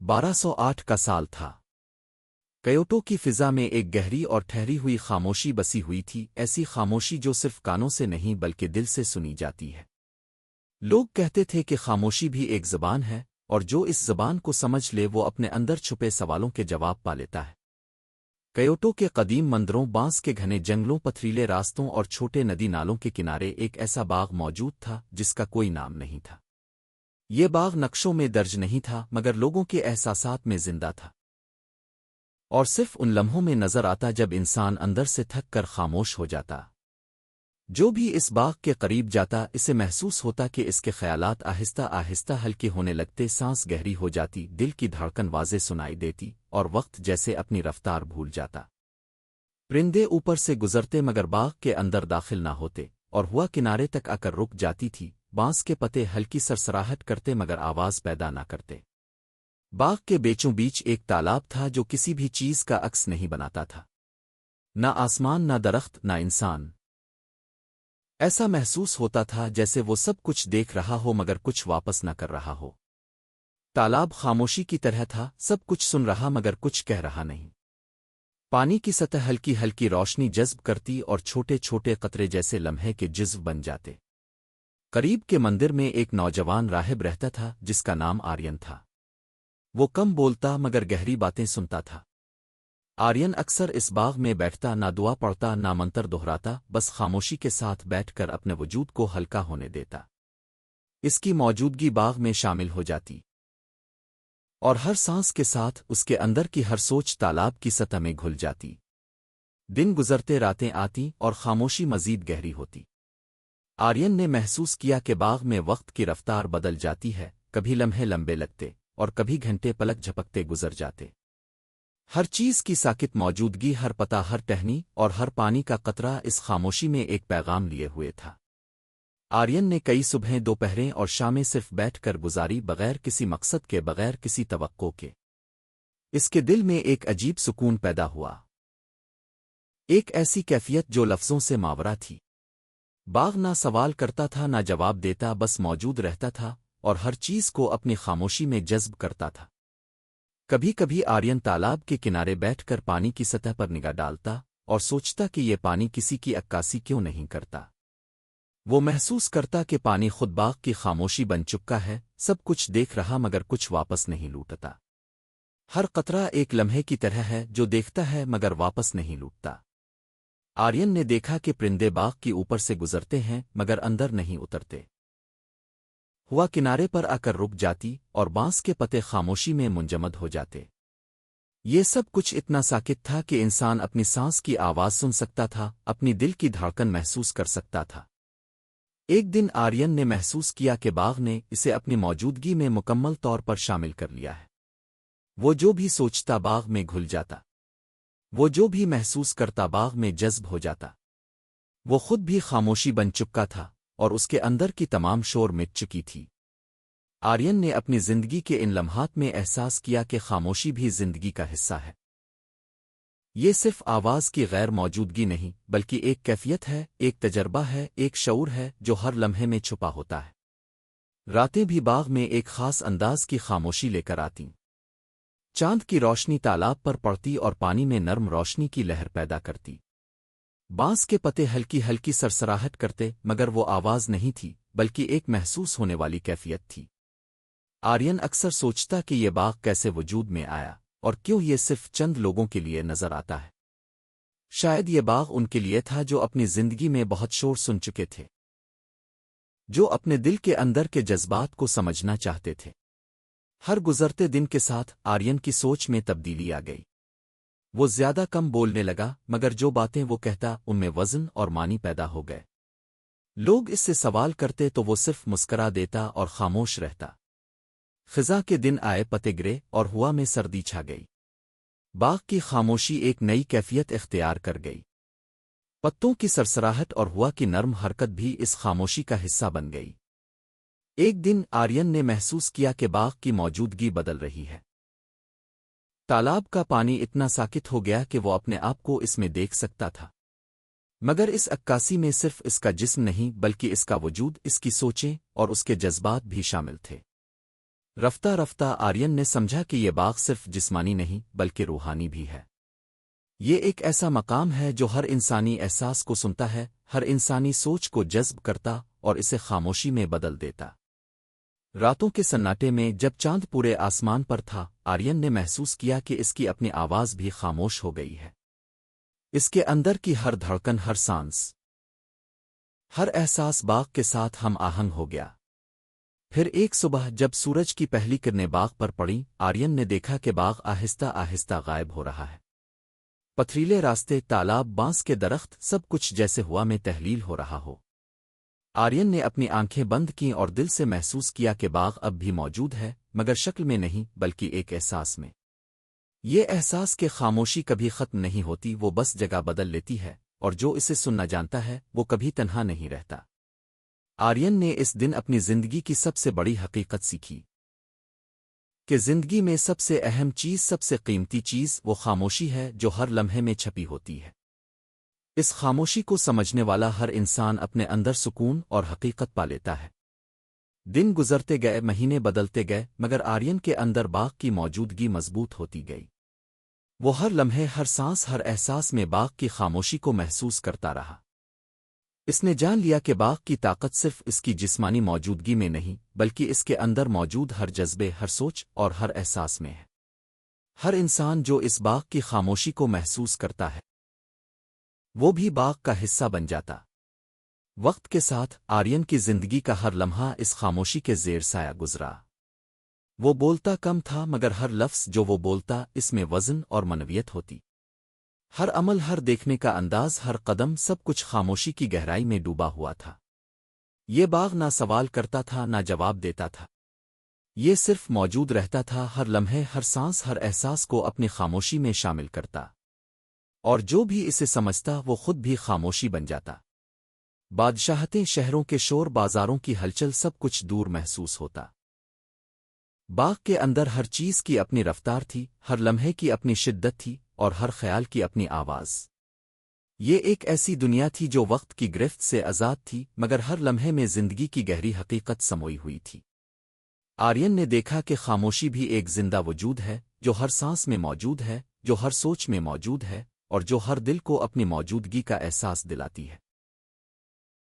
1208 کا سال تھا۔ کیوٹو کی فضا میں ایک گہری اور ٹھہری ہوئی خاموشی بسی ہوئی تھی، ایسی خاموشی جو صرف کانوں سے نہیں بلکہ دل سے سنی جاتی ہے۔ لوگ کہتے تھے کہ خاموشی بھی ایک زبان ہے، اور جو اس زبان کو سمجھ لے وہ اپنے اندر چھپے سوالوں کے جواب پا لیتا ہے۔ کیوٹو کے قدیم مندروں، بانس کے گھنے جنگلوں، پتھریلے راستوں اور چھوٹے ندی نالوں کے کنارے ایک ایسا باغ موجود تھا جس کا کوئی نام نہیں تھا۔ یہ باغ نقشوں میں درج نہیں تھا مگر لوگوں کے احساسات میں زندہ تھا، اور صرف ان لمحوں میں نظر آتا جب انسان اندر سے تھک کر خاموش ہو جاتا۔ جو بھی اس باغ کے قریب جاتا اسے محسوس ہوتا کہ اس کے خیالات آہستہ آہستہ ہلکے ہونے لگتے، سانس گہری ہو جاتی، دل کی دھڑکن واضح سنائی دیتی، اور وقت جیسے اپنی رفتار بھول جاتا۔ پرندے اوپر سے گزرتے مگر باغ کے اندر داخل نہ ہوتے، اور ہوا کنارے تک آ کر رک جاتی تھی۔ بانس کے پتے ہلکی سرسراہٹ کرتے مگر آواز پیدا نہ کرتے۔ باغ کے بیچوں بیچ ایک تالاب تھا جو کسی بھی چیز کا عکس نہیں بناتا تھا، نہ آسمان، نہ درخت، نہ انسان۔ ایسا محسوس ہوتا تھا جیسے وہ سب کچھ دیکھ رہا ہو مگر کچھ واپس نہ کر رہا ہو۔ تالاب خاموشی کی طرح تھا، سب کچھ سن رہا مگر کچھ کہہ رہا نہیں۔ پانی کی سطح ہلکی ہلکی روشنی جذب کرتی اور چھوٹے چھوٹے قطرے جیسے لمحے کے جزو بن جاتے۔ قریب کے مندر میں ایک نوجوان راہب رہتا تھا جس کا نام آرین تھا۔ وہ کم بولتا مگر گہری باتیں سنتا تھا۔ آرین اکثر اس باغ میں بیٹھتا، نہ دعا پڑھتا نہ منتر دہراتا، بس خاموشی کے ساتھ بیٹھ کر اپنے وجود کو ہلکا ہونے دیتا۔ اس کی موجودگی باغ میں شامل ہو جاتی، اور ہر سانس کے ساتھ اس کے اندر کی ہر سوچ تالاب کی سطح میں گھل جاتی۔ دن گزرتے، راتیں آتی اور خاموشی مزید گہری ہوتی۔ آرین نے محسوس کیا کہ باغ میں وقت کی رفتار بدل جاتی ہے، کبھی لمحے لمبے لگتے اور کبھی گھنٹے پلک جھپکتے گزر جاتے۔ ہر چیز کی ساکت موجودگی، ہر پتا، ہر ٹہنی اور ہر پانی کا قطرہ اس خاموشی میں ایک پیغام لیے ہوئے تھا۔ آرین نے کئی صبحیں، دوپہریں اور شامیں صرف بیٹھ کر گزاری، بغیر کسی مقصد کے، بغیر کسی توقع کے۔ اس کے دل میں ایک عجیب سکون پیدا ہوا، ایک ایسی کیفیت جو لفظوں سے ماورا تھی۔ باغ نہ سوال کرتا تھا نہ جواب دیتا، بس موجود رہتا تھا اور ہر چیز کو اپنی خاموشی میں جذب کرتا تھا۔ کبھی کبھی آرین تالاب کے کنارے بیٹھ کر پانی کی سطح پر نگاہ ڈالتا اور سوچتا کہ یہ پانی کسی کی عکاسی کیوں نہیں کرتا۔ وہ محسوس کرتا کہ پانی خود باغ کی خاموشی بن چکا ہے، سب کچھ دیکھ رہا مگر کچھ واپس نہیں لوٹتا۔ ہر قطرہ ایک لمحے کی طرح ہے جو دیکھتا ہے مگر واپس نہیں لوٹتا۔ آرین نے دیکھا کہ پرندے باغ کی اوپر سے گزرتے ہیں مگر اندر نہیں اترتے۔ ہوا کنارے پر آ کر رک جاتی اور بانس کے پتے خاموشی میں منجمد ہو جاتے۔ یہ سب کچھ اتنا ساکت تھا کہ انسان اپنی سانس کی آواز سن سکتا تھا، اپنی دل کی دھڑکن محسوس کر سکتا تھا۔ ایک دن آرین نے محسوس کیا کہ باغ نے اسے اپنی موجودگی میں مکمل طور پر شامل کر لیا ہے۔ وہ جو بھی سوچتا باغ میں گھل جاتا، وہ جو بھی محسوس کرتا باغ میں جذب ہو جاتا۔ وہ خود بھی خاموشی بن چکا تھا اور اس کے اندر کی تمام شور مٹ چکی تھی۔ آرین نے اپنی زندگی کے ان لمحات میں احساس کیا کہ خاموشی بھی زندگی کا حصہ ہے۔ یہ صرف آواز کی غیر موجودگی نہیں بلکہ ایک کیفیت ہے، ایک تجربہ ہے، ایک شعور ہے جو ہر لمحے میں چھپا ہوتا ہے۔ راتیں بھی باغ میں ایک خاص انداز کی خاموشی لے کر آتیں۔ چاند کی روشنی تالاب پر پڑتی اور پانی میں نرم روشنی کی لہر پیدا کرتی۔ بانس کے پتے ہلکی ہلکی سرسراہٹ کرتے مگر وہ آواز نہیں تھی بلکہ ایک محسوس ہونے والی کیفیت تھی۔ آرین اکثر سوچتا کہ یہ باغ کیسے وجود میں آیا اور کیوں یہ صرف چند لوگوں کے لیے نظر آتا ہے۔ شاید یہ باغ ان کے لیے تھا جو اپنی زندگی میں بہت شور سن چکے تھے، جو اپنے دل کے اندر کے جذبات کو سمجھنا چاہتے تھے۔ ہر گزرتے دن کے ساتھ آرین کی سوچ میں تبدیلی آ گئی۔ وہ زیادہ کم بولنے لگا مگر جو باتیں وہ کہتا ان میں وزن اور معنی پیدا ہو گئے۔ لوگ اس سے سوال کرتے تو وہ صرف مسکرا دیتا اور خاموش رہتا۔ خزاں کے دن آئے، پتے گرے اور ہوا میں سردی چھا گئی۔ باغ کی خاموشی ایک نئی کیفیت اختیار کر گئی۔ پتوں کی سرسراہٹ اور ہوا کی نرم حرکت بھی اس خاموشی کا حصہ بن گئی۔ ایک دن آرین نے محسوس کیا کہ باغ کی موجودگی بدل رہی ہے۔ تالاب کا پانی اتنا ساکت ہو گیا کہ وہ اپنے آپ کو اس میں دیکھ سکتا تھا، مگر اس عکاسی میں صرف اس کا جسم نہیں بلکہ اس کا وجود، اس کی سوچیں اور اس کے جذبات بھی شامل تھے۔ رفتہ رفتہ آرین نے سمجھا کہ یہ باغ صرف جسمانی نہیں بلکہ روحانی بھی ہے۔ یہ ایک ایسا مقام ہے جو ہر انسانی احساس کو سنتا ہے، ہر انسانی سوچ کو جذب کرتا اور اسے خاموشی میں بدل دیتا۔ راتوں کے سناٹے میں جب چاند پورے آسمان پر تھا، آرین نے محسوس کیا کہ اس کی اپنی آواز بھی خاموش ہو گئی ہے۔ اس کے اندر کی ہر دھڑکن، ہر سانس، ہر احساس باغ کے ساتھ ہم آہنگ ہو گیا۔ پھر ایک صبح جب سورج کی پہلی کرنیں باغ پر پڑیں، آرین نے دیکھا کہ باغ آہستہ آہستہ غائب ہو رہا ہے۔ پتھریلے راستے، تالاب، بانس کے درخت، سب کچھ جیسے ہوا میں تحلیل ہو رہا ہو۔ آرین نے اپنی آنکھیں بند کیں اور دل سے محسوس کیا کہ باغ اب بھی موجود ہے، مگر شکل میں نہیں بلکہ ایک احساس میں۔ یہ احساس کہ خاموشی کبھی ختم نہیں ہوتی، وہ بس جگہ بدل لیتی ہے، اور جو اسے سننا جانتا ہے وہ کبھی تنہا نہیں رہتا۔ آرین نے اس دن اپنی زندگی کی سب سے بڑی حقیقت سیکھی کہ زندگی میں سب سے اہم چیز، سب سے قیمتی چیز وہ خاموشی ہے جو ہر لمحے میں چھپی ہوتی ہے۔ اس خاموشی کو سمجھنے والا ہر انسان اپنے اندر سکون اور حقیقت پا لیتا ہے۔ دن گزرتے گئے، مہینے بدلتے گئے، مگر آرین کے اندر باغ کی موجودگی مضبوط ہوتی گئی۔ وہ ہر لمحے، ہر سانس، ہر احساس میں باغ کی خاموشی کو محسوس کرتا رہا۔ اس نے جان لیا کہ باغ کی طاقت صرف اس کی جسمانی موجودگی میں نہیں بلکہ اس کے اندر موجود ہر جذبے، ہر سوچ اور ہر احساس میں ہے۔ ہر انسان جو اس باغ کی خاموشی کو محسوس کرتا ہے وہ بھی باغ کا حصہ بن جاتا۔ وقت کے ساتھ آرین کی زندگی کا ہر لمحہ اس خاموشی کے زیر سایہ گزرا۔ وہ بولتا کم تھا مگر ہر لفظ جو وہ بولتا اس میں وزن اور منویت ہوتی۔ ہر عمل، ہر دیکھنے کا انداز، ہر قدم، سب کچھ خاموشی کی گہرائی میں ڈوبا ہوا تھا۔ یہ باغ نہ سوال کرتا تھا نہ جواب دیتا تھا، یہ صرف موجود رہتا تھا، ہر لمحے، ہر سانس، ہر احساس کو اپنی خاموشی میں شامل کرتا، اور جو بھی اسے سمجھتا وہ خود بھی خاموشی بن جاتا۔ بادشاہتیں، شہروں کے شور، بازاروں کی ہلچل، سب کچھ دور محسوس ہوتا۔ باغ کے اندر ہر چیز کی اپنی رفتار تھی، ہر لمحے کی اپنی شدت تھی اور ہر خیال کی اپنی آواز۔ یہ ایک ایسی دنیا تھی جو وقت کی گرفت سے آزاد تھی مگر ہر لمحے میں زندگی کی گہری حقیقت سموئی ہوئی تھی۔ آرین نے دیکھا کہ خاموشی بھی ایک زندہ وجود ہے جو ہر سانس میں موجود ہے، جو ہر سوچ میں موجود ہے اور جو ہر دل کو اپنی موجودگی کا احساس دلاتی ہے۔